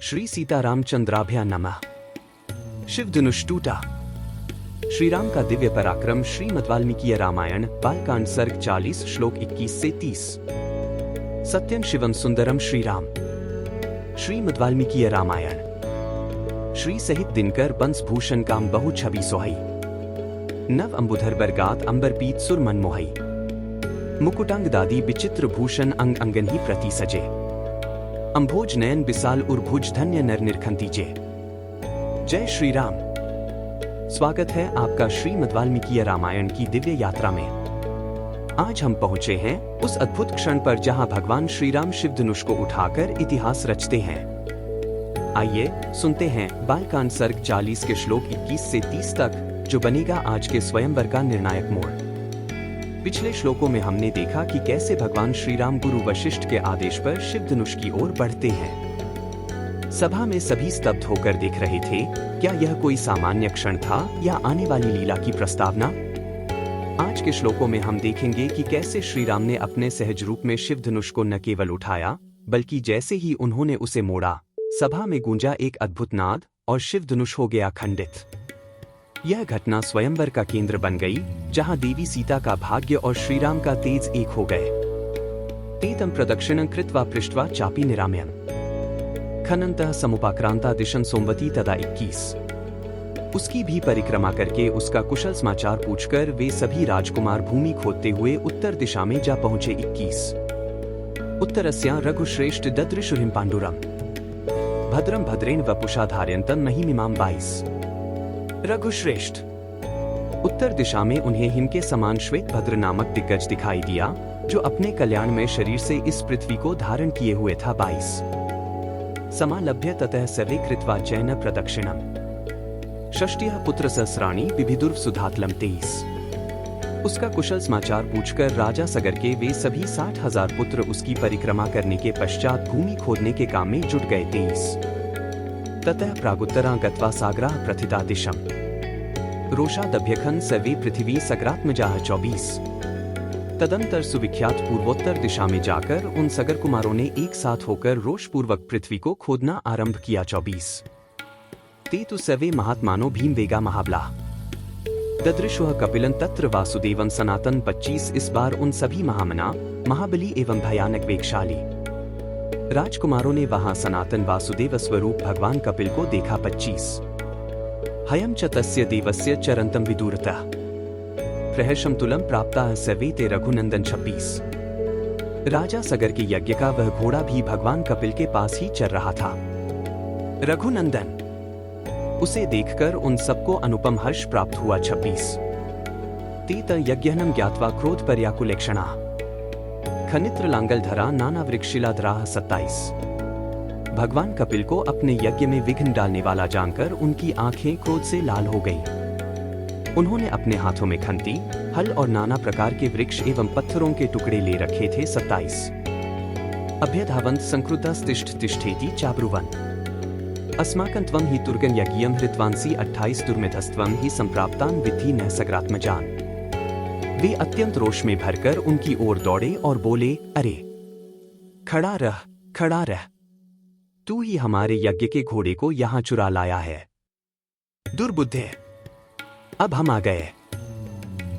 श्री सीतारामचंद्राभ्या नमः। शिव धनुष टूटा। श्री राम का दिव्य पराक्रम। श्रीमद् वाल्मीकि रामायण बालकांड सर्ग 40 श्लोक 21 से 30। सत्यम शिवम सुंदरम श्री राम। श्रीमद् वाल्मीकि रामायण। श्री सहित दिनकर बंस भूषण काम बहु छवि सोहई। नव अंबुधर बरगात अंबर पीत सुर मन मोहई। मुकुटांग दादी विचित्र भूषण अंग अंगन ही प्रति सजे। अंभोज नयन बिसाल उर्भुज धन्य नर निरखंतीजे। जय श्री राम। स्वागत है आपका श्रीमद् वाल्मीकि रामायण की दिव्य यात्रा में। आज हम पहुंचे हैं उस अद्भुत क्षण पर जहां भगवान श्री राम शिव धनुष को उठाकर इतिहास रचते हैं। आइए सुनते हैं बालकांड सर्ग 40 के श्लोक 21 से 30 तक, जो बनेगा आज के स्वयंवर का निर्णायक मोड़। पिछले श्लोकों में हमने देखा कि कैसे भगवान श्री राम गुरु वशिष्ठ के आदेश पर शिव धनुष की ओर बढ़ते हैं। सभा में सभी स्तब्ध होकर देख रहे थे। क्या यह कोई सामान्य क्षण था या आने वाली लीला की प्रस्तावना? आज के श्लोकों में हम देखेंगे कि कैसे श्री राम ने अपने सहज रूप में शिव धनुष को न केवल उठाया, बल्कि जैसे ही उन्होंने उसे मोड़ा, सभा में गूंजा एक अद्भुत नाद और शिव धनुष हो गया खंडित। यह घटना स्वयंवर का केंद्र बन गई, जहां देवी सीता का भाग्य और श्रीराम का तेज एक हो गए। तेतम प्रदक्षिणं कृत्वा पृष्ट्वा चापि निराम्यम् खनन्तः समुपाक्रांता दिशं सोमवती तदा 21। उसकी भी परिक्रमा करके उसका कुशल समाचार पूछकर वे सभी राजकुमार भूमि खोदते हुए उत्तर दिशा में जा पहुंचे। 21। उत्तरस्या रघुश्रेष्ठ ददृशुहिं पांडुरम भद्रम भद्रेण वपुषा धारयन्तं महिमिमां 22। रघुश्रेष्ठ। उत्तर दिशा में उन्हें हिम के समान श्वेत भद्र नामक दिग्गज दिखाई दिया, जो अपने कल्याण में शरीर से इस पृथ्वी को धारण किए हुए था। 22। समालभ्य ततः सर्वे कृत्वा जैन प्रदक्षिणम् षष्ट्यः पुत्र सहस्राणि बिभिदुर्व सुधातलम 23। उसका कुशल समाचार पूछकर राजा सगर के वे सभी 60,000 पुत्र उसकी परिक्रमा करने के पश्चात भूमि खोदने के काम में जुट गए। 23। ततः प्रागुत्तरा गत्वा सागराः प्रथिता दिशम् रोषादभ्यखन् सर्वे पृथिवी सगरात्मजाः 24। तदंतर सुविख्यात पूर्वोत्तर दिशा में जाकर उन सगर कुमारों ने एक साथ होकर रोषपूर्वक पृथ्वी को खोदना आरंभ किया। 24। ते तु सर्वे महात्मानो भीमवेगा महाबलाः ददृशुः कपिलं तत्र वासुदेवं सनातन 25। इस बार उन सभी महामना, महाबली एवं भयानक वेगशाली राजकुमारों ने वहां सनातन वासुदेव स्वरूप भगवान कपिल को देखा। 25। हयं च तस्य देवस्य चरन्तं विदुरतः प्रहर्षं तुलं प्राप्ताः सर्वे ते रघुनंदन 26। राजा सगर के यज्ञ का वह घोड़ा भी भगवान कपिल के पास ही चल रहा था। रघुनंदन। उसे देखकर उन सबको अनुपम हर्ष प्राप्त हुआ। 26। ते त यज्ञहनं ज्ञात्वा क्रोध पर्याकुलेक्षणाः खनित्र लांगल धरा नाना वृक्षशिलाधराः 27। भगवान कपिल को अपने यज्ञ में विघ्न डालने वाला जानकर उनकी आंखें क्रोध से लाल हो गईं। उन्होंने अपने हाथों में खंती, हल और नाना प्रकार के वृक्ष एवं पत्थरों के टुकड़े ले रखे थे। 27। अभ्यधावन्त संक्रुद्धस्तिष्ठ तिष्ठेति चाब्रुवन् अस्माकं त्वं हि तुर्गं यज्ञियं हृत्वांसि 28। दुर्मेधस्त्वं हि संप्राप्तान् विद्धि न सगरात्मजान्। वे अत्यंत रोष में भरकर उनकी ओर दौड़े और बोले, अरे खड़ा रह, खड़ा रह, तू ही हमारे यज्ञ के घोड़े को यहाँ चुरा लाया है। दुर्बुद्धे, अब हम आ गए।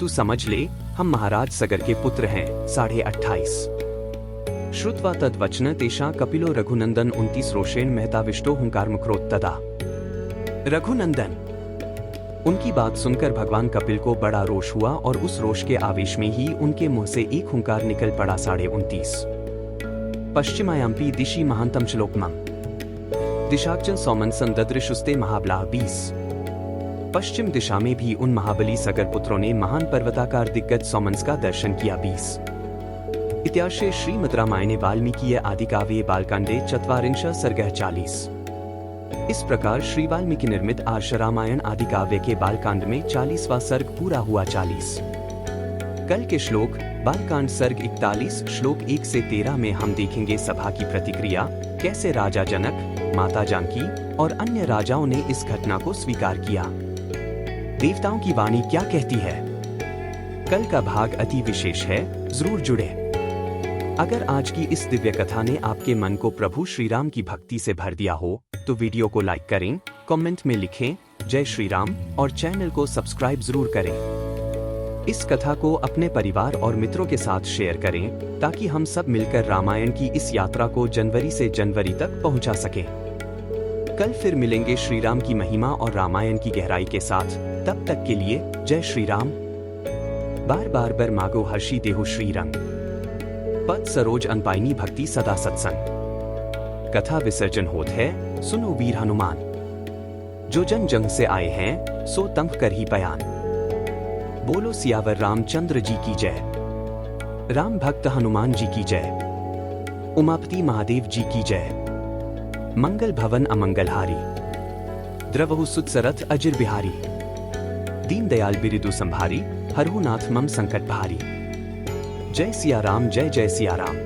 तू समझ ले, हम महाराज सगर के पुत्र हैं। 28। श्रुत्वा तद्वचन तेषां कपिलो रघुनंदन 29। रोषेण महताविष्टो हुंकारमुक्रोत्तदा। रघुनंदन। उनकी बात सुनकर भगवान कपिल को बड़ा रोष हुआ और उस रोष के आवेश में ही उनके मुंह से एक हुंकार निकल पड़ा। 29। पश्चिमायाम्पि दिशि महांतम श्लोकमं दिशाक्षं सौमनसं ददृशुस्ते महाबलाः 20। पश्चिम दिशा में भी उन महाबली सगर पुत्रों ने महान पर्वताकार दिग्गज सौमनस का दर्शन किया। 20। इत्यार्षे श्रीमद् रामायणे वाल्मीकीय आदिकाव्ये बालकांडे 44 सर्गः 40। इस प्रकार श्री वाल्मीकि निर्मित आर्ष रामायण आदि काव्य के बालकांड में 40वां सर्ग पूरा हुआ। 40। कल के श्लोक बालकांड सर्ग 41 श्लोक 1 से 13 में हम देखेंगे सभा की प्रतिक्रिया, कैसे राजा जनक, माता जानकी और अन्य राजाओं ने इस घटना को स्वीकार किया। देवताओं की वाणी क्या कहती है? कल का भाग अति विशेष है, जरूर जुड़े। अगर आज की इस दिव्य कथा ने आपके मन को प्रभु श्री राम की भक्ति से भर दिया हो तो वीडियो को लाइक करें, कमेंट में लिखें जय श्री राम और चैनल को सब्सक्राइब जरूर करें। इस कथा को अपने परिवार और मित्रों के साथ शेयर करें ताकि हम सब मिलकर रामायण की इस यात्रा को जनवरी से जनवरी तक पहुंचा सकें। कल फिर मिलेंगे श्री राम की महिमा और रामायण की गहराई के साथ। तब तक के लिए जय श्री राम। बार बार बर मागो हर्षी देहु श्री रंग, पद सरोज अनपाइनी भक्ति सदा सत्संग। कथा विसर्जन होत है, सुनो वीर हनुमान, जो जन जंग से आए हैं सो तंफ कर ही बयान। बोलो सियावर रामचंद्र जी की जय, राम भक्त हनुमान जी की जय, उमापति महादेव जी की जय। मंगल भवन अमंगलहारी, द्रवहु सुत सरथ अजिर बिहारी। दीन दयाल बिरिदु संभारी, हरहु नाथ मम संकट भारी। जय सिया राम, जय जय सिया राम।